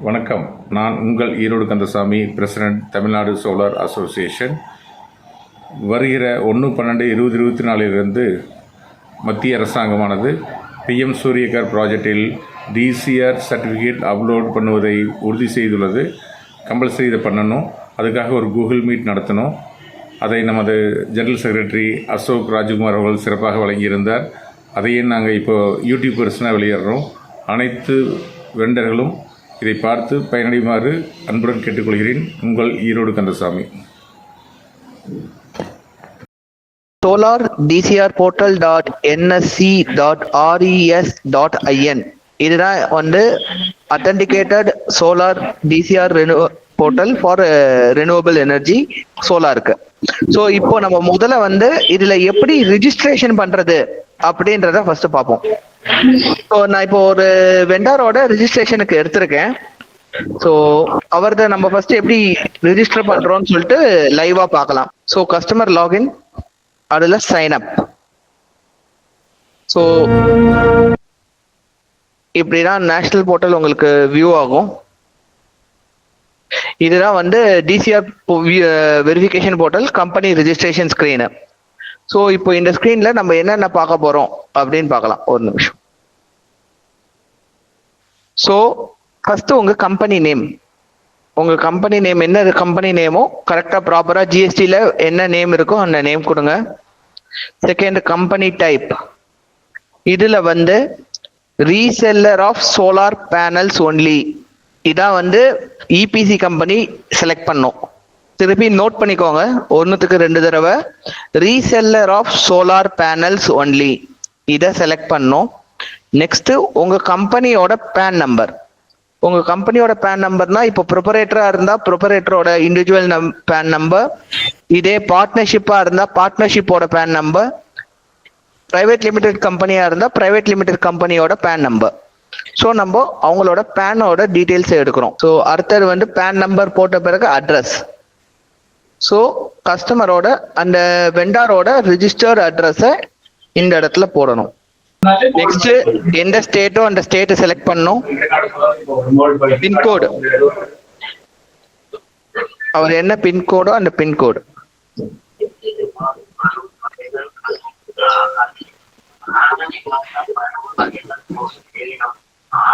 வணக்கம். நான் உங்கள் Erode Kandasamy, president, Tamil Nadu solar association. வருகிற 1/12/2024 மத்திய அரசாங்கமானது PM சூரியகர் ப்ராஜெக்டில் DCR சர்டிஃபிகேட் அப்லோட் பண்ணுவதை உறுதி செய்துள்ளது. கம்பல்சரி இதை பண்ணணும். அதுக்காக ஒரு கூகுள் மீட் நடத்தணும். அதை நமது ஜெனரல் செக்ரட்டரி அசோக் ராஜ்குமார் அவர்கள் சிறப்பாக வழங்கியிருந்தார். அதையே நாங்கள் இப்போது யூடியூபர்ஸ்னால் வெளியிடுறோம். அனைத்து வெண்டர்களும் இதை பார்த்து பயனடையுமாறு அன்புடன் கேட்டுக்கொள்கிறேன். உங்கள் ஈரோடு கந்தசாமி. solardcrportal.nsc.res.in இதுதான் வந்து authenticated solar DCR portal for renewable energy சோலாருக்கு. ஸோ இப்போ நம்ம முதல்ல வந்து இதுல எப்படி ரிஜிஸ்ட்ரேஷன் பண்றது அப்படின்றத ஃபர்ஸ்ட் பார்ப்போம். ஸோ நான் இப்போ ஒரு வெண்டாரோட ரிஜிஸ்ட்ரேஷனுக்கு எடுத்திருக்கேன். ஸோ அவர்த நம்ம ஃபர்ஸ்ட் எப்படி ரிஜிஸ்டர் பண்றோம்னு சொல்லிட்டு லைவா பார்க்கலாம். ஸோ கஸ்டமர் லாகின், அதுல சைன் அப். ஸோ இப்படிதான் நேஷனல் போர்ட்டல் உங்களுக்கு வியூ ஆகும். இதுதான் வந்து TCR verification portal company registration screen. So இப்போ இந்த ஸ்கிரீன்ல நம்ம என்னென்ன பார்க்க போறோம் அப்படின்னு பார்க்கலாம். ஒரு நிமிஷம். ஸோ ஃபர்ஸ்ட் உங்க கம்பெனி நேம், உங்க கம்பெனி நேம் என்ன கம்பெனி நேமோ கரெக்டா ப்ராப்பரா ஜிஎஸ்டில என்ன நேம் இருக்கோ அந்த நேம் கொடுங்க. செகண்ட் கம்பெனி டைப், இதுல வந்து reseller of solar panels only, இதான் வந்து இபிசி கம்பெனி செலக்ட் பண்ணும். திருப்பி நோட் பண்ணிக்கோங்க, 1க்கு 2 தடவை. Reseller of solar panels only இதை செலக்ட் பண்ணும். நெக்ஸ்ட் உங்க கம்பெனியோட பேன் நம்பர், உங்க கம்பெனியோட பேன் நம்பர்னா இப்போ ப்ரொபரேட்டரா இருந்தா ப்ரொபரேட்டரோட இண்டிவிஜுவல் பேன் நம்பர், இதே பார்ட்னர்ஷிப்பா இருந்தா பார்ட்னர்ஷிப்போட பேன் நம்பர், பிரைவேட் லிமிடெட் கம்பெனியா இருந்தா பிரைவேட் லிமிடெட் கம்பெனியோட பேன் நம்பர். ஸோ நம்ம அவங்களோட பேனோட டீடைல்ஸ் எடுக்கிறோம். ஸோ அடுத்தது வந்து பேன் நம்பர் போட்ட பிறகு அட்ரஸ். ஸோ கஸ்டமரோட அந்த வெண்டாரோட ரிஜிஸ்டர்ட் அட்ரஸை இந்த இடத்துல போடணும். நெக்ஸ்ட் எந்த ஸ்டேட்டோ அந்த ஸ்டேட்டை செலக்ட் பண்ணணும். பின்கோடு, அவர் என்ன பின்கோடோ அந்த பின்கோடு.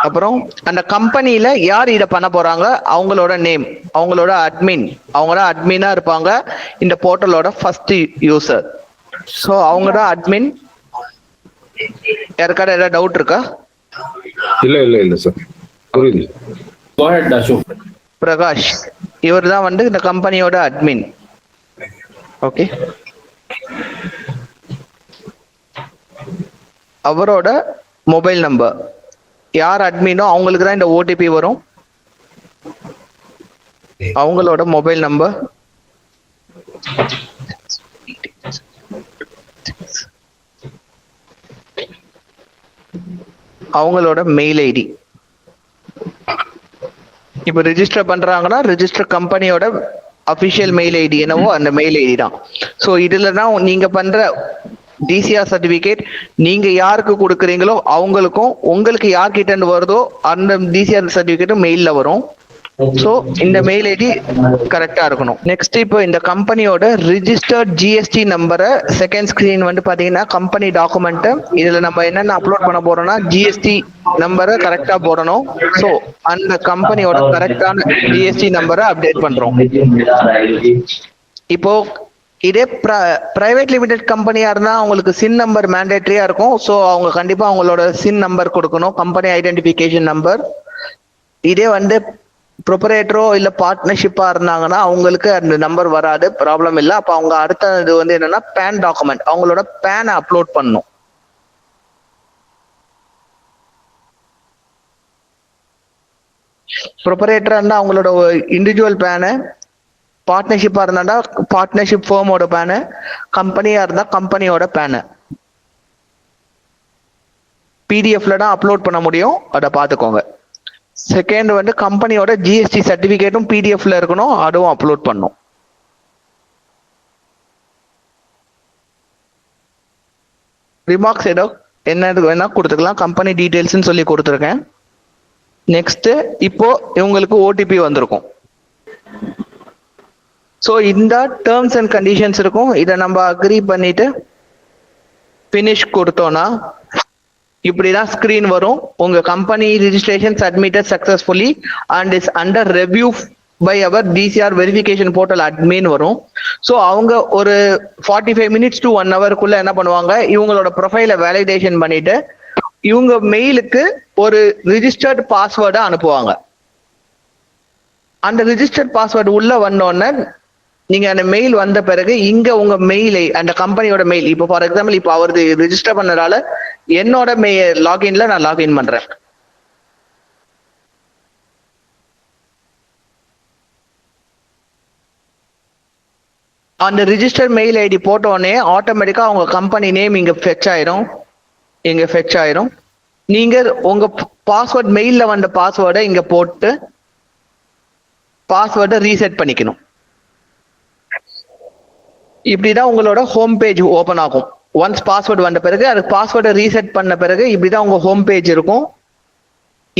அப்புறம் அந்த கம்பெனில யார் இதை பண்ண போறாங்க அவங்களோட நேம், அவங்களோட அட்மின், அவங்களோட அட்மினா இருப்பாங்க இந்த போர்ட்டலோட ஃபர்ஸ்ட் யூசர். ஸோ அவங்க தான் அட்மின். யாருக்கான ஏதாவது டவுட் இருக்கா? இல்ல சார், புரியுது. பிரகாஷ், இவர் தான் வந்து இந்த கம்பெனியோட அட்மின். ஓகே, அவரோட மொபைல் நம்பர், யார் அட்மினோ அவங்களுக்கு தான் இந்த ஓடிபி வரும். அவங்களோட மொபைல் நம்பர், அவங்களோட மெயில் ஐடி. இப்போ ரிஜிஸ்டர் பண்றாங்கன்னா ரிஜிஸ்டர் கம்பெனியோட அபிஷியல் மெயில் ஐடி என்னவோ அந்த மெயில் ஐடி தான். ஸோ இதுல தான் நீங்க பண்ற டிசிஆர் சர்டிபிகேட் நீங்க யாருக்கு கொடுக்குறீங்களோ அவங்களுக்கும், உங்களுக்கு யார்கிட்ட இருந்து வருதோ அந்த டிசிஆர் சர்டிபிகேட்டும் மெயில்ல வரும். ஸோ இந்த மெயில் ஐடி கரெக்டா இருக்கணும். நெக்ஸ்ட் இப்போ இந்த கம்பெனியோட ரிஜிஸ்டர்ட் ஜிஎஸ்டி நம்பரை செகண்ட் ஸ்கிரீன் வந்து பாத்தீங்கன்னா கம்பெனி டாக்குமெண்ட், இதுல நம்ம என்னென்ன அப்லோட் பண்ண போறோம்னா ஜிஎஸ்டி நம்பரை கரெக்டா போடணும். ஸோ அந்த கம்பெனியோட கரெக்டான ஜிஎஸ்டி நம்பரை அப்டேட் பண்றோம். இப்போ இதே பிரைவேட் லிமிடெட் கம்பெனியா இருந்தா அவங்களுக்கு சின் நம்பர் மேண்டேட்டரியா இருக்கும். ஸோ அவங்க கண்டிப்பா அவங்களோட சின் நம்பர் கொடுக்கணும், கம்பெனி ஐடென்டிபிகேஷன் நம்பர். இதே வந்து ப்ரொபரேட்டரோ இல்ல பார்ட்னர்ஷிப்பா இருந்தாங்கன்னா அவங்களுக்கு அந்த நம்பர் வராது, ப்ராப்ளம் இல்லை. அப்ப அவங்க அடுத்த இது வந்து என்னன்னா பேன் டாக்குமெண்ட், அவங்களோட பேனை அப்லோட் பண்ணணும். ப்ரொபரேட்டரா இருந்தா அவங்களோட இண்டிவிஜுவல் பேனு, பார்ட்னர்ஷிப்பா இருந்தா பார்ட்னர்ஷிப் ஃபேமோட பேனு, கம்பெனியா இருந்தா கம்பெனியோட பேனு. பிடிஎஃப்ல தான் அப்லோட் பண்ண முடியும், அதை பார்த்துக்கோங்க. செகண்ட் வந்து கம்பெனியோட ஜிஎஸ்டி சர்டிபிகேட்டும் பிடிஎஃப்ல இருக்கணும், அதுவும் அப்லோட் பண்ணும். ரிமார்க்ஸ் ஏதோ என்ன வேணா கொடுத்துக்கலாம், கம்பெனி டீடைல்ஸ்ன்னு சொல்லி கொடுத்துருக்கேன். நெக்ஸ்ட் இப்போ இவங்களுக்கு ஓடிபி வந்திருக்கும். ஸோ இந்த டேர்ம்ஸ் அண்ட் கண்டிஷன்ஸ் இருக்கும். இதை நம்ம அக்ரி பண்ணிட்டு ஃபினிஷ் கொடுத்தோம்னா இப்படிதான் ஸ்கிரீன் வரும். உங்க company registration submitted successfully and is under review by our DCR verification portal admin வரும். ஸோ அவங்க ஒரு 45 minutes to 1 hour என்ன பண்ணுவாங்க, இவங்களோட ப்ரொஃபைலை வேலிடேஷன் பண்ணிட்டு இவங்க மெயிலுக்கு ஒரு ரிஜிஸ்டர்ட் பாஸ்வேர்டை அனுப்புவாங்க. அந்த ரிஜிஸ்டர்ட் பாஸ்வேர்டு உள்ள வந்தோடனே நீங்க அந்த மெயில் வந்த பிறகு இங்க உங்க மெயிலை அந்த கம்பெனியோட மெயில், இப்போ ஃபார் எக்ஸாம்பிள் இப்போ அவரது ரிஜிஸ்டர் பண்ணதால என்னோட லாகின்ல நான் லாகின் பண்றேன். அந்த ரிஜிஸ்டர் மெயில் ஐடி போட்ட உடனே ஆட்டோமேட்டிக்கா அவங்க கம்பெனி நேம் இங்க ஃபெச் ஆயிரும். நீங்க உங்க பாஸ்வேர்ட் மெயில்ல வந்த பாஸ்வேர்டை இங்க போட்டு பாஸ்வேர்டை ரீசெட் பண்ணிக்கணும். இப்படிதான் உங்களோட ஹோம் பேஜ் ஓபன் ஆகும். ஒன்ஸ் பாஸ்வேர்டு வந்த பிறகு அது பாஸ்வேர்டை ரீசெட் பண்ண பிறகு இப்படிதான் உங்க ஹோம் பேஜ் இருக்கும்.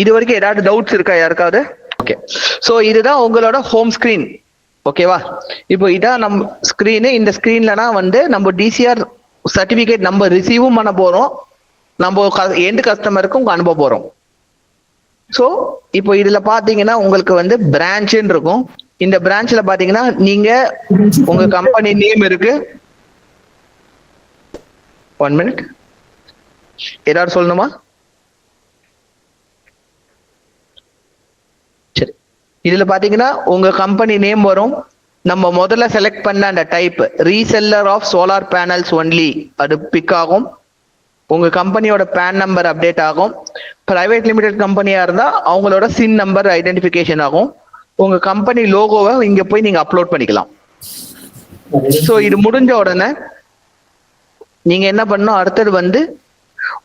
இது வரைக்கும் ஏதாவது டவுட்ஸ் இருக்கா யாருக்காவது? ஓகே, ஸோ இதுதான் உங்களோட ஹோம் ஸ்கிரீன். ஓகேவா? இப்போ இதான் நம்ம ஸ்கிரீனு. இந்த ஸ்கிரீன்லனா நம்ம டிசிஆர் சர்டிபிகேட் நம்ம ரிசீவும் பண்ண போறோம், நம்ம எண்ட் கஸ்டமருக்கும் அனுப்ப போறோம். ஸோ இப்போ இதுல பாத்தீங்கன்னா உங்களுக்கு பிரான்ச்னு இருக்கும். இந்த பிரான்ச்ல பாத்தீங்கன்னா நீங்க உங்க கம்பெனி நேம் இருக்கு. 1 minute, ஏதாவது சொல்லணுமா? சரி, இதுல பாத்தீங்கன்னா உங்க கம்பெனி நேம் வரும். நம்ம முதல்ல செலக்ட் பண்ண அந்த type reseller of solar panels only அது பிக் ஆகும். உங்க கம்பெனியோட பேன் நம்பர் அப்டேட் ஆகும். பிரைவேட் லிமிடெட் கம்பெனியா இருந்தா அவங்களோட சின் நம்பர் ஐடென்டிபிகேஷன் ஆகும். உங்க கம்பெனி லோகோவை இங்க போய் நீங்க அப்லோட் பண்ணிக்கலாம். ஸோ இது முடிஞ்ச உடனே நீங்க என்ன பண்ணணும், அடுத்தது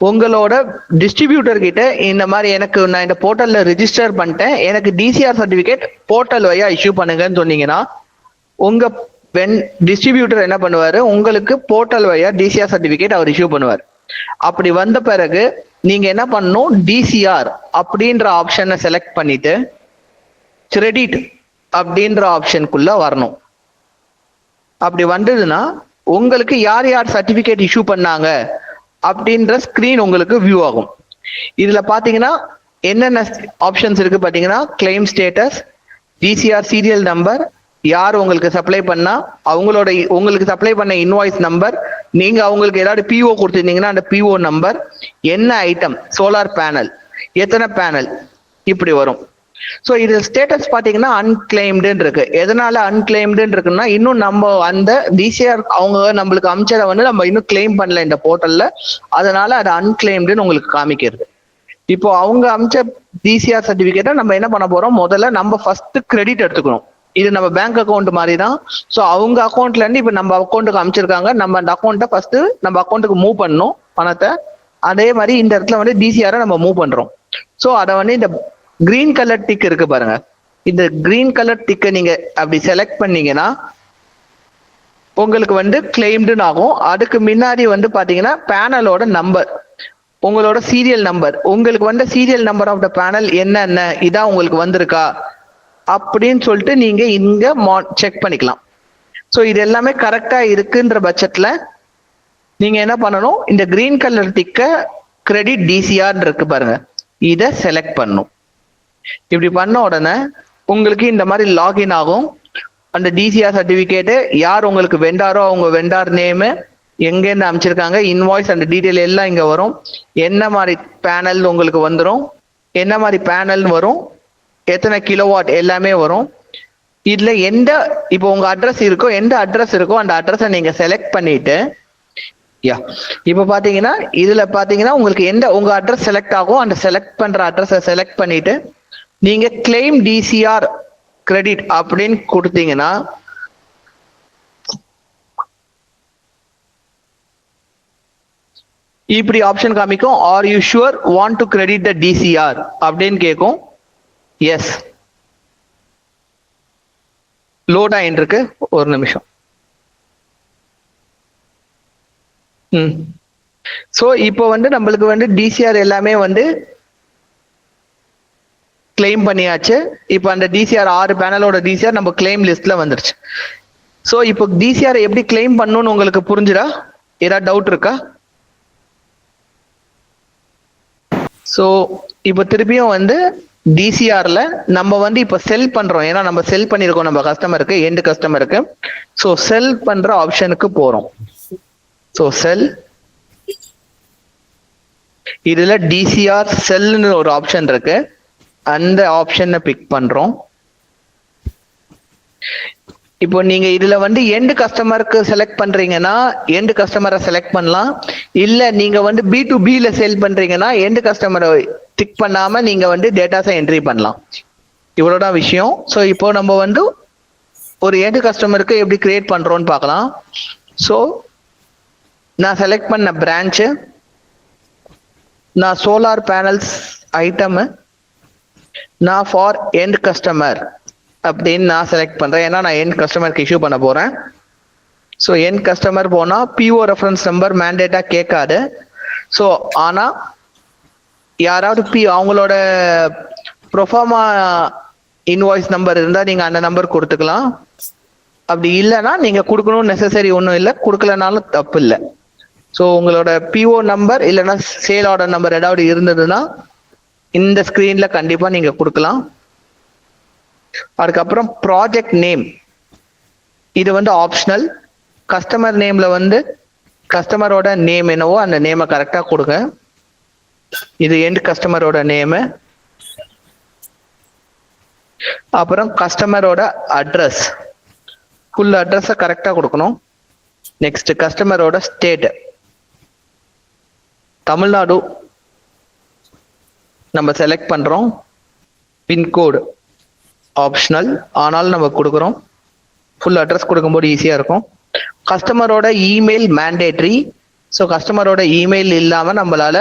உங்களோட டிஸ்ட்ரிபியூட்டர் கிட்ட இந்த மாதிரி நான் இந்த போர்ட்டல்ல ரிஜிஸ்டர் பண்ணிட்டேன், எனக்கு டிசிஆர் சர்டிபிகேட் போர்ட்டல் வழியா இஷ்யூ பண்ணுங்கன்னு சொன்னீங்கன்னா உங்க டிஸ்ட்ரிபியூட்டர் என்ன பண்ணுவாரு, உங்களுக்கு போர்ட்டல் வழியா டிசிஆர் சர்டிபிகேட் அவர் இஷ்யூ பண்ணுவார். அப்படி வந்த பிறகு நீங்க என்ன பண்ணணும், டிசிஆர் அப்படின்ற ஆப்ஷனை செலக்ட் பண்ணிட்டு கிரெடிட் அப்படின்ற ஆப்ஷனுக்குள்ள வரணும். அப்படி வந்ததுன்னா உங்களுக்கு யார் யார் சர்டிபிகேட் இஷ்யூ பண்ணாங்க அப்படின்ற ஸ்கிரீன் உங்களுக்கு வியூ ஆகும். இதுல பாத்தீங்கன்னா என்னென்ன ஆப்ஷன்ஸ் இருக்கு பாத்தீங்கன்னா, claim status, TCR serial number, யார் உங்களுக்கு சப்ளை பண்ணா உங்களுக்கு சப்ளை பண்ண இன்வாய்ஸ் நம்பர், நீங்க அவங்களுக்கு ஏதாவது பிஓ கொடுத்துருந்தீங்கன்னா அந்த பிஓ நம்பர், என்ன ஐட்டம், சோலார் பேனல், எத்தனை பேனல், இப்படி வரும். ஸோ இது ஸ்டேட்டஸ் பாத்தீங்கன்னா அன்கிளைம்டுன்னு இருக்கு. எதனால அன்கிளைம்டுன்னு இருக்குன்னா, இன்னும் நம்ம அந்த டிசிஆர் அவங்க நம்மளுக்கு அமிச்சதை நம்ம இன்னும் கிளைம் பண்ணல இந்த போர்ட்டல்ல, அதனால அது அன்கிளைம்டுன்னு உங்களுக்கு காமிக்கிறது. இப்போ அவங்க அமிச்ச டிசிஆர் சர்டிபிகேட்டை நம்ம என்ன பண்ண போறோம், முதல்ல நம்ம ஃபர்ஸ்ட் கிரெடிட் எடுத்துக்கணும். இது நம்ம பேங்க் அக்கௌண்ட் மாதிரி தான். ஸோ அவங்க அக்கௌண்ட்ல இருந்து இப்போ நம்ம அக்கௌண்ட்டுக்கு அமைச்சிருக்காங்க, நம்ம அந்த அக்கௌண்ட்டை ஃபர்ஸ்ட் நம்ம அக்கௌண்ட்டுக்கு மூவ் பண்ணணும் பணத்தை. அதே மாதிரி இந்த இடத்துல டிசிஆரை நம்ம மூவ் பண்றோம். ஸோ அதை இந்த கிரீன் கலர் டிக் இருக்கு பாருங்க, இந்த கிரீன் கலர் டிக்கை நீங்க அப்படி செலக்ட் பண்ணீங்கன்னா உங்களுக்கு கிளைம்டுன்னு ஆகும். அதுக்கு முன்னாடி பாத்தீங்கன்னா பேனலோட நம்பர், உங்களோட சீரியல் நம்பர், உங்களுக்கு serial number of the panel என்னென்ன இதான் உங்களுக்கு வந்திருக்கா அப்படின்னு சொல்லிட்டு நீங்க இங்க செக் பண்ணிக்கலாம். ஸோ இது எல்லாமே கரெக்டா இருக்குன்ற பட்சத்துல நீங்க என்ன பண்ணணும், இந்த கிரீன் கலர் டிக்க கிரெடிட் டிசிஆர் இருக்கு பாருங்க, இதை செலக்ட் பண்ணும். இப்படி பண்ண உடனே உங்களுக்கு இந்த மாதிரி லாகின் ஆகும். அந்த டிசிஆர் சர்டிபிகேட்டு யார் உங்களுக்கு வெண்டாரோ அவங்க வெண்டார் நேமு, எங்கேருந்து அமைச்சிருக்காங்க, இன்வாய்ஸ், அந்த டீட்டெயில் எல்லாம் இங்க வரும். என்ன மாதிரி பேனல் உங்களுக்கு வந்துடும், என்ன மாதிரி பேனல் வரும், எத்தனை கிலோவாட் எல்லாமே வரும். இதுல இப்போ உங்க அட்ரஸ் இருக்கோ, எந்த அட்ரஸ் இருக்கோ அந்த அட்ரஸை நீங்க செலக்ட் பண்ணிட்டு இப்ப பாத்தீங்கன்னா இதுல பாத்தீங்கன்னா உங்களுக்கு உங்க அட்ரஸ் செலக்ட் ஆகும். அந்த செலக்ட் பண்ற அட்ரஸை செலக்ட் பண்ணிட்டு நீங்க கிளைம் டிசிஆர் கிரெடிட் அப்படின்னு கொடுத்தீங்கன்னா இப்படி ஆப்ஷன் காமிக்கும். Are you sure want to credit the TCR அப்படின்னு கேட்கும். எஸ், லோட் ஆயிட்டு இருக்கு, ஒரு நிமிஷம். ஸோ இப்போ நம்மளுக்கு டிசிஆர் எல்லாமே கிளைம் பண்ணியாச்சு. இப்போ அந்த டிசிஆர் 6 பேனலோட டிசிஆர் நம்ம கிளைம் லிஸ்ட்ல வந்துருச்சு. ஸோ இப்போ டிசிஆர் எப்படி கிளைம் பண்ணணும்னு உங்களுக்கு புரிஞ்சுதா? ஏதாவது டவுட் இருக்கா? ஸோ இப்போ திருப்பியும் வந்து டிசிஆர்ல நம்ம வந்து இப்போ செல் பண்றோம். ஏன்னா நம்ம செல் பண்ணியிருக்கோம் நம்ம கஸ்டமருக்கு, எண்டு கஸ்டமருக்கு. ஸோ செல் பண்ற ஆப்ஷனுக்கு போறோம். ஸோ செல், இதுல டிசிஆர் செல்னு ஒரு ஆப்ஷன் இருக்கு. அந்த ஆப்ஷனை பிக் பண்றோம். இப்போ நீங்க இதுல வந்து எண்டு கஸ்டமருக்கு செலக்ட் பண்றீங்கன்னா எண்டு கஸ்டமரை செலக்ட் பண்ணலாம். இல்ல நீங்க வந்து B2B ல சேல் பண்றீங்கன்னா எண்டு கஸ்டமரை டிக் பண்ணாம நீங்க வந்து டேட்டாஸை என்ட்ரி பண்ணலாம். இவ்வளவுதான் விஷயம். ஸோ இப்போ நம்ம வந்து ஒரு எண்டு கஸ்டமருக்கு எப்படி கிரியேட் பண்றோம்னு பார்க்கலாம். ஸோ நான் செலக்ட் பண்ண பிரான்ச்சு, நான் சோலார் பேனல்ஸ் ஐட்டம், நான் ஃபார் எண்ட் கஸ்டமர் அப்படின்னு நான் செலக்ட் பண்றேன். ஏன்னா நான் எண்ட் கஸ்டமருக்கு இஷ்யூ பண்ண போறேன். ஸோ எண்ட் கஸ்டமர் போனா PO ரெஃபரன்ஸ் நம்பர் மேண்டேட்டா கேட்காது. ஸோ ஆனா யாராவது அவங்களோட ப்ரொஃபார்மா இன்வாய்ஸ் நம்பர் இருந்தா நீங்க அந்த நம்பர் கொடுத்துக்கலாம். அப்படி இல்லைன்னா நீங்க கொடுக்கணும்னு நெசசரி ஒன்றும் இல்லை, கொடுக்கலனாலும் தப்பு இல்லை. ஸோ உங்களோட PO நம்பர் இல்லைன்னா சேல் ஆர்டர் நம்பர் ஏதாவது இருந்ததுன்னா இந்த ஸ்கிரீன்ல கண்டிப்பா நீங்க கொடுக்கலாம். அதுக்கப்புறம் ப்ராஜெக்ட் நேம், இது வந்து ஆப்ஷனல். கஸ்டமர் நேம்ல வந்து கஸ்டமரோட நேம் என்னவோ அந்த நேமை கரெக்டா கொடுங்க. இது எண்ட் கஸ்டமரோட நேமு. அப்புறம் கஸ்டமரோட அட்ரஸ், ஃபுல் அட்ரஸை கரெக்டா கொடுக்கணும். நெக்ஸ்ட் கஸ்டமரோட ஸ்டேட், தமிழ்நாடு நம்ம செலக்ட் பண்றோம். பின்கோடு ஆப்ஷனல், ஆனாலும் நம்ம கொடுக்குறோம். ஃபுல் அட்ரஸ் கொடுக்கும்போது ஈஸியா இருக்கும். கஸ்டமரோட இமெயில் மேண்டேட்ரி. ஸோ கஸ்டமரோட இமெயில் இல்லாம நம்மளால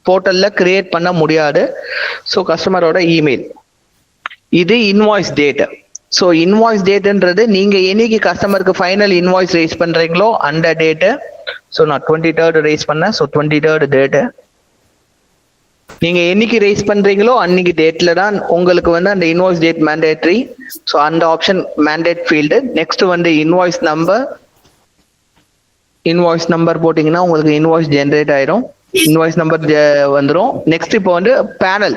போர்ட்டல்ல கிரியேட் பண்ண முடியாது. ஸோ கஸ்டமரோட இமெயில். இது இன்வாய்ஸ் டேட். ஸோ இன்வாய்ஸ் டேட்ன்றது நீங்க என்னைக்கு கஸ்டமருக்கு ஃபைனல் இன்வாய்ஸ் ரைஸ் பண்றீங்களோ அந்த டேட்டு. ஸோ நான் 23rd ரைஸ் பண்ணேன். So 23rd date. நீங்க என்னைக்கு ரைஸ் பண்றீங்களோ அன்னைக்கு டேட்ல தான் உங்களுக்கு வந்து அந்த இன்வாய்ஸ் டேட் மேண்டேட்ரி. ஸோ அந்த ஆப்ஷன் மேண்டேட் ஃபீல்டு. நெக்ஸ்ட் வந்து இன்வாய்ஸ் நம்பர். இன்வாய்ஸ் நம்பர் போட்டீங்கன்னா உங்களுக்கு இன்வாய்ஸ் ஜென்ரேட் ஆயிரும். இன்வாய்ஸ் நம்பர் வந்துடும். நெக்ஸ்ட் இப்போ வந்து பேனல்.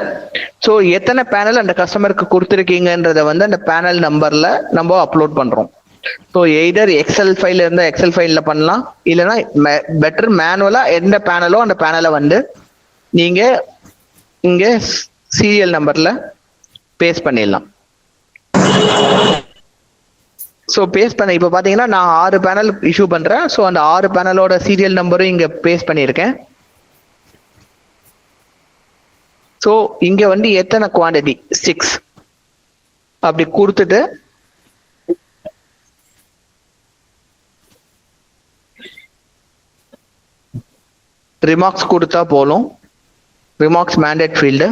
ஸோ எத்தனை பேனல் அந்த கஸ்டமருக்கு கொடுத்துருக்கீங்கன்றத வந்து அந்த பேனல் நம்பர்ல நம்ம அப்லோட் பண்றோம். ஸோ எய்தர் எக்ஸல் ஃபைல் இருந்தால் எக்ஸல் ஃபைல்ல பண்ணலாம், இல்லைன்னா பெட்டர் மேனுவலா எந்த பேனலோ அந்த பேனலை வந்து நீங்க இங்க சீரியல் நம்பர்ல பேஸ்ட் பண்ணிடலாம். ஸோ பேஸ்ட் பண்ண இப்போ பாத்தீங்கன்னா நான் 6 பேனல் இஷ்யூ பண்றேன். ஸோ அந்த 6 பேனலோட சீரியல் நம்பரும் இங்க பேஸ்ட் பண்ணியிருக்கேன். ஸோ இங்க வந்து எத்தனை குவான்டிட்டி 6 அப்படி கொடுத்துட்டு ரிமார்க்ஸ் கொடுத்தா போலும். Remarks mandate field.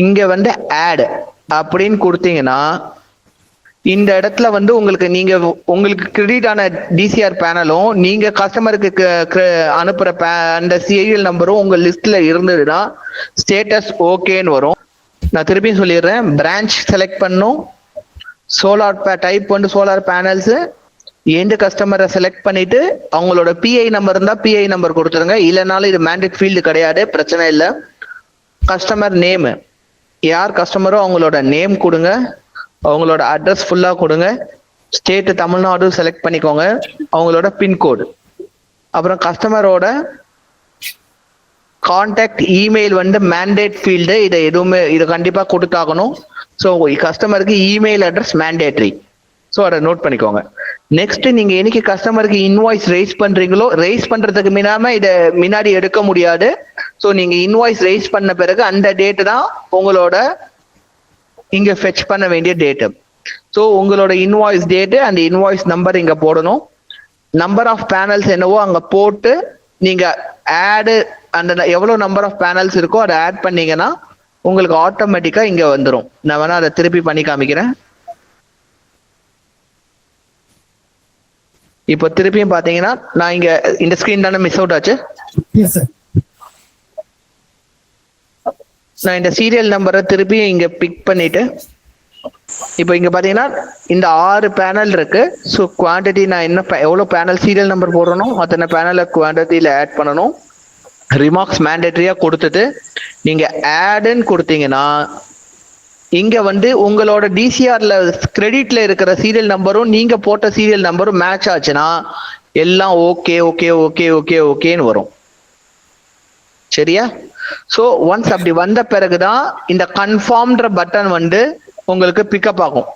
இங்க வந்து ஆட் அப்படின்னு கொடுத்தீங்கன்னா இந்த இடத்துல வந்து உங்களுக்கு கிரெடிட் ஆன டிசிஆர் பேனலும் நீங்க கஸ்டமருக்கு அனுப்புற அந்த சீரியல் நம்பரும் உங்க லிஸ்ட்ல இருந்ததுன்னா ஸ்டேட்டஸ் ஓகேன்னு வரும். நான் திருப்பியும் சொல்லிடுறேன். பிரான்ச் செலக்ட் பண்ணும். சோலார் டைப் வந்து சோலார் பேனல்ஸ். எண்டு கஸ்டமரை செலக்ட் பண்ணிட்டு அவங்களோட PI நம்பர் இருந்தா PI நம்பர் கொடுத்துருங்க. இல்லைனாலும் இது மேண்டேட் ஃபீல்டு கிடையாது, பிரச்சனை இல்லை. கஸ்டமர் நேம், யார் கஸ்டமரோ அவங்களோட நேம் கொடுங்க. அவங்களோட அட்ரஸ் ஃபுல்லா கொடுங்க. ஸ்டேட் தமிழ்நாடு செலக்ட் பண்ணிக்கோங்க. அவங்களோட பின்கோடு. அப்புறம் கஸ்டமரோட கான்டாக்ட் இமெயில் வந்து மேண்டேட் ஃபீல்டு. இதை கண்டிப்பா கொடுத்தாகணும். ஸோ கஸ்டமருக்கு இமெயில் அட்ரஸ் மேண்டேட்ரி. ஸோ அதை நோட் பண்ணிக்கோங்க. நெக்ஸ்ட் நீங்க என்னைக்கு கஸ்டமருக்கு இன்வாய்ஸ் ரைஸ் பண்றீங்களோ ரைஸ் பண்றதுக்கு முன்னாடி எடுக்க முடியாது. ஸோ நீங்க இன்வாய்ஸ் ரைஸ் பண்ண பிறகு அந்த டேட் தான் உங்களோட இங்க ஃபெச் பண்ண வேண்டிய டேட்டு. ஸோ உங்களோட இன்வாய்ஸ் டேட்டு அந்த இன்வாய்ஸ் நம்பர் இங்க போடணும். நம்பர் ஆஃப் பேனல்ஸ் என்னவோ அங்க போட்டு நீங்க ஆடு அந்த எவ்வளவு நம்பர் ஆஃப் பேனல்ஸ் இருக்கோ அதை ஆட் பண்ணீங்கன்னா உங்களுக்கு ஆட்டோமேட்டிக்கா இங்க வந்துடும். நான் வேணா அதை திருப்பி பண்ணி காமிக்கிறேன். இப்போ திருப்பியும் பாத்தீங்கன்னா நான் இங்க இந்த ஸ்கிரீன் தானே மிஸ் அவுட் ஆச்சு. நான் இந்த சீரியல் நம்பரை திருப்பி இங்க பிக் பண்ணிட்டு இப்போ இங்க பாத்தீங்கன்னா இந்த 6 பேனல் இருக்கு. ஸோ குவான்டிட்டி நான் என்ன எவ்வளவு பேனல் சீரியல் நம்பர் போடணும் அத்தனை பேனலை குவான்டிட்டியில ஆட் பண்ணணும். ரிமார்க்ஸ் மேண்டேட்டரியா கொடுத்துட்டு நீங்க ஆடுன்னு கொடுத்தீங்கன்னா இங்க வந்து உங்களோட டிசிஆர்ல கிரெடிட்ல இருக்கிற சீரியல் நம்பரும் நீங்க போட்ட சீரியல் நம்பரும் மேட்ச் ஆச்சுன்னா எல்லாம் ஓகே ஓகே ஓகே ஓகே ஓகேன்னு வரும். சரியா? ஸோ ஒன்ஸ் அப்படி வந்த பிறகுதான் இந்த கன்ஃபார்ம்ன்ற பட்டன் வந்து உங்களுக்கு பிக்கப் ஆகும்.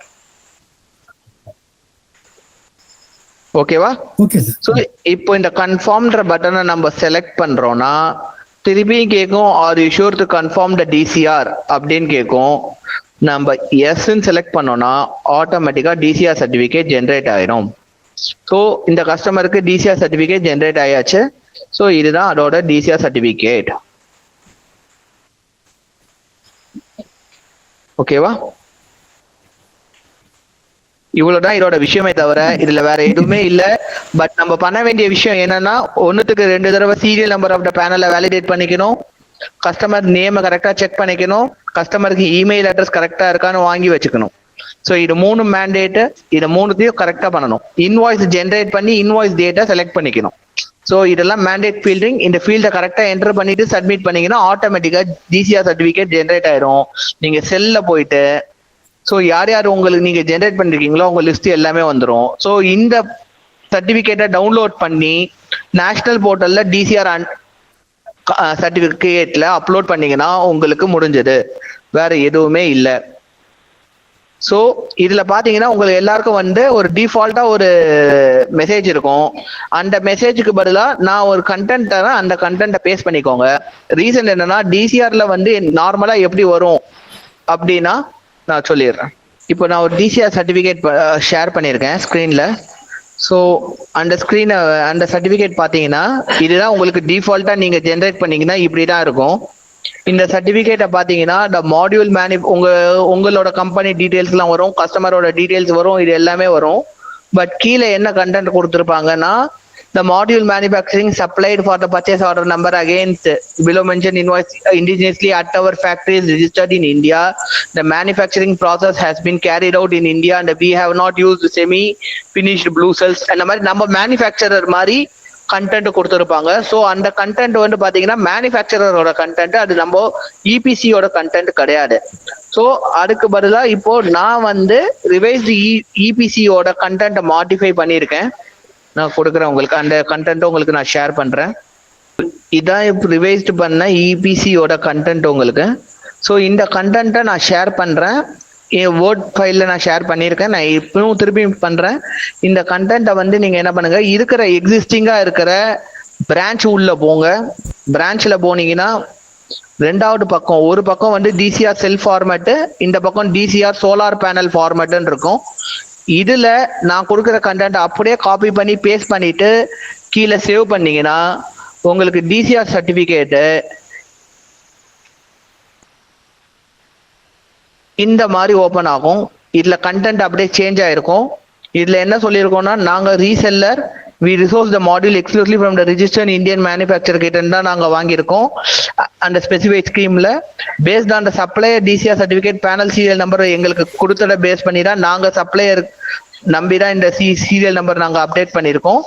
ஓகேவா? Okay sir. ஸோ இப்போ இந்த கன்ஃபார்ம்ன்ற பட்டனை நம்ம செலக்ட் பண்றோம்னா திருப்பி கேட்கும் are you sure to confirm the TCR அப்படின்னு கேட்கும். நம்ம எஸ்ன்னு செலக்ட் பண்ணோம்னா ஆட்டோமேட்டிக்கா டிசிஆர் சர்டிபிகேட் ஜென்ரேட் ஆயிடும். ஸோ இந்த கஸ்டமருக்கு டிசிஆர் சர்டிபிகேட் ஜென்ரேட் ஆயாச்சு. ஸோ இதுதான் அதோட டிசிஆர் சர்டிபிகேட். ஓகேவா? இவ்வளவுதான் இதோட விஷயமே தவிர இதுல வேற எதுவுமே இல்ல. பட் நம்ம பண்ண வேண்டிய விஷயம் என்னன்னா 1க்கு 2 தடவை சீரியல் நம்பர் ஆஃப் த பேனலை வேலிடேட் பண்ணிக்கணும், கஸ்டமர் நேம் கரெக்டா செக் பண்ணிக்கணும், கஸ்டமருக்கு இமெயில் அட்ரஸ் கரெக்டா இருக்கான்னு வாங்கி வச்சுக்கணும். ஸோ இது 3 மேண்டேட், இது 3த்தையும் கரெக்டா பண்ணணும். இன்வாய்ஸ் ஜென்ரேட் பண்ணி இன்வாய்ஸ் டேட்டா செலக்ட் பண்ணிக்கணும். ஸோ இதெல்லாம் மேண்டேட் ஃபீல்டிங். இந்த ஃபீல்டை கரெக்டா என்டர் பண்ணிட்டு சப்மிட் பண்ணீங்கன்னா ஆட்டோமேட்டிக்கா டிசிஆர் சர்டிபிகேட் ஜென்ரேட் ஆயிடும். நீங்க செல்ல போயிட்டு ஸோ யார் யார் உங்களுக்கு நீங்க ஜென்ரேட் பண்ணிருக்கீங்களோ உங்க லிஸ்ட் எல்லாமே வந்துடும். ஸோ இந்த சர்டிபிகேட்டை டவுன்லோட் பண்ணி நேஷனல் போர்ட்டல்ல டிசிஆர் சர்டிபிகேட்ல அப்லோட் பண்ணீங்கன்னா உங்களுக்கு முடிஞ்சது. வேற எதுவுமே இல்லை. ஸோ இதுல பாத்தீங்கன்னா உங்களுக்கு எல்லாருக்கும் வந்து ஒரு டிஃபால்ட்டா ஒரு மெசேஜ் இருக்கும். அந்த மெசேஜுக்கு பதிலா நான் ஒரு கண்டென்ட் தரேன், அந்த கண்டென்ட்டை பேஸ்ட் பண்ணிக்கோங்க. ரீசன் என்னன்னா டிசிஆர்ல வந்து நார்மலா எப்படி வரும் அப்படின்னா நான் சொல்லிடுறேன். இப்போ நான் ஒரு டிசிஆர் சர்டிபிகேட் ஷேர் பண்ணியிருக்கேன் ஸ்க்ரீன்ல. ஸோ அந்த சர்டிபிகேட் பார்த்தீங்கன்னா இதுதான் உங்களுக்கு டிஃபால்ட்டா நீங்க ஜென்ரேட் பண்ணீங்கன்னா இப்படி தான் இருக்கும். இந்த சர்டிபிகேட்டை பார்த்தீங்கன்னா இந்த மாடியூல் உங்களோட கம்பெனி டீடைல்ஸ்லாம் வரும், கஸ்டமரோட டீடைல்ஸ் வரும், இது எல்லாமே வரும். பட் கீழே என்ன content கொடுத்துருப்பாங்கன்னா the module manufacturing supplied for the purchase order number against below mentioned invoice indigenously at our factories registered in India. The manufacturing process has been carried out in India and we have not used semi finished blue cells. அந்த மாதிரி நம்ம manufacturer மாதிரி content கொடுத்துருப்பாங்க. So அந்த content வந்து பாத்தீங்கன்னா மேனுஃபேக்சரரோட content, அது நம்ம இபிசியோட கண்டென்ட் கிடையாது. ஸோ அதுக்கு பதிலாக இப்போ நான் வந்து ரிவைஸ்டு இபிசியோட கண்டென்ட்டை மாடிஃபை பண்ணியிருக்கேன். நான் கொடுக்குறேன் உங்களுக்கு அந்த கண்டென்ட் உங்களுக்கு நான் ஷேர் பண்றேன். இதான் இப்போ ரிவைஸ்டு பண்ண இபிசியோட கண்டென்ட் உங்களுக்கு. ஸோ இந்த கண்டென்ட்டை நான் ஷேர் பண்றேன். என் வேர்ட் ஃபைல்ல நான் ஷேர் பண்ணியிருக்கேன். நான் இப்பவும் திருப்பி பண்றேன். இந்த கண்டென்ட்டை வந்து நீங்க என்ன பண்ணுங்க, இருக்கிற எக்ஸிஸ்டிங்கா இருக்கிற பிரான்ச் உள்ள போங்க. பிரான்ச்ல போனீங்கன்னா ரெண்டாவது பக்கம் ஒரு பக்கம் வந்து டிசிஆர் செல் ஃபார்மேட்டு, இந்த பக்கம் டிசிஆர் சோலார் பேனல் ஃபார்மேட்டுன்னு இருக்கும். இதுல நான் கொடுக்குற கண்டென்ட் அப்படியே காப்பி பண்ணி பேஸ்ட் பண்ணிட்டு கீழே சேவ் பண்ணீங்கன்னா உங்களுக்கு டிசிஆர் சர்டிபிகேட்டு இந்த மாதிரி ஓபன் ஆகும். இதுல கண்டென்ட் அப்படியே சேஞ்ச் ஆயிருக்கும். இதுல என்ன சொல்லியிருக்கோம்னா நாங்க reseller, we resource the module exclusively from the registered Indian manufacturer கிட்ட தான் நாங்க வாங்கியிருக்கோம். அந்த ஸ்பெசிஃபைட் ஸ்கீம்ல based on the supplier DCR certificate panel serial number எங்களுக்கு கொடுத்தத பேஸ் பண்ணி தான் நாங்க சப்ளையர் நம்பி தான் இந்த சீரியல் நம்பர் நாங்க அப்டேட் பண்ணியிருக்கோம்.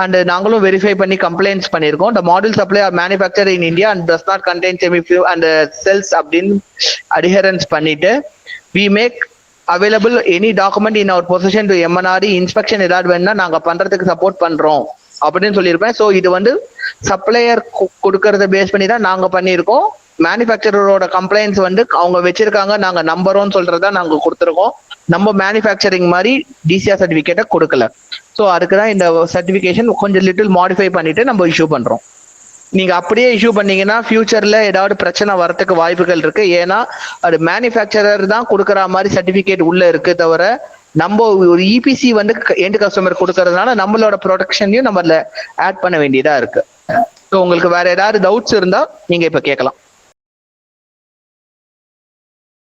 அண்ட் நாங்களும் வெரிஃபை பண்ணி கம்ப்ளைண்ட்ஸ் பண்ணியிருக்கோம். the module supply are manufactured in India and does not contain semi and cells அப்படின்னு adherence பண்ணிட்டு we make available any document in our possession to MNRE inspection ஏதாவது வேணும்னா நாங்க பண்றதுக்கு சப்போர்ட் பண்றோம் அப்படின்னு சொல்லியிருப்பேன். ஸோ இது வந்து சப்ளையர் கொடுக்கறத பேஸ் பண்ணி தான் நாங்க பண்ணியிருக்கோம். மேனுஃபேக்சரரோட கம்ப்ளைண்ட்ஸ் வந்து அவங்க வச்சிருக்காங்க, நாங்க நம்புறோம்னு சொல்றதா நாங்க கொடுத்துருக்கோம். நம்ம மேனுஃபேக்சரிங் மாதிரி டிசிஆர் சர்டிபிகேட்டை கொடுக்கல. ஸோ அதுக்கு தான் இந்த சர்டிபிகேஷன் கொஞ்சம் லிட்டில் மாடிஃபை பண்ணிட்டு நம்ம இஷ்யூ பண்றோம். நீங்க அப்படியே இஷ்யூ பண்ணீங்கன்னா ஃபியூச்சர்ல ஏதாவது பிரச்சனை வரதுக்கு வாய்ப்புகள் இருக்கு. ஏன்னா அது மேனுஃபேக்சரர் தான் கொடுக்குற மாதிரி சர்டிபிகேட் உள்ள இருக்கு தவிர நம்ம ஒரு இபிசி வந்து எண்ட் கஸ்டமர் கொடுக்கறதுனால நம்மளோட ப்ரொடக்ஷனையும் நம்ம ஆட் பண்ண வேண்டியதா இருக்கு. ஸோ உங்களுக்கு வேற ஏதாவது டவுட்ஸ் இருந்தா நீங்க இப்ப கேட்கலாம்.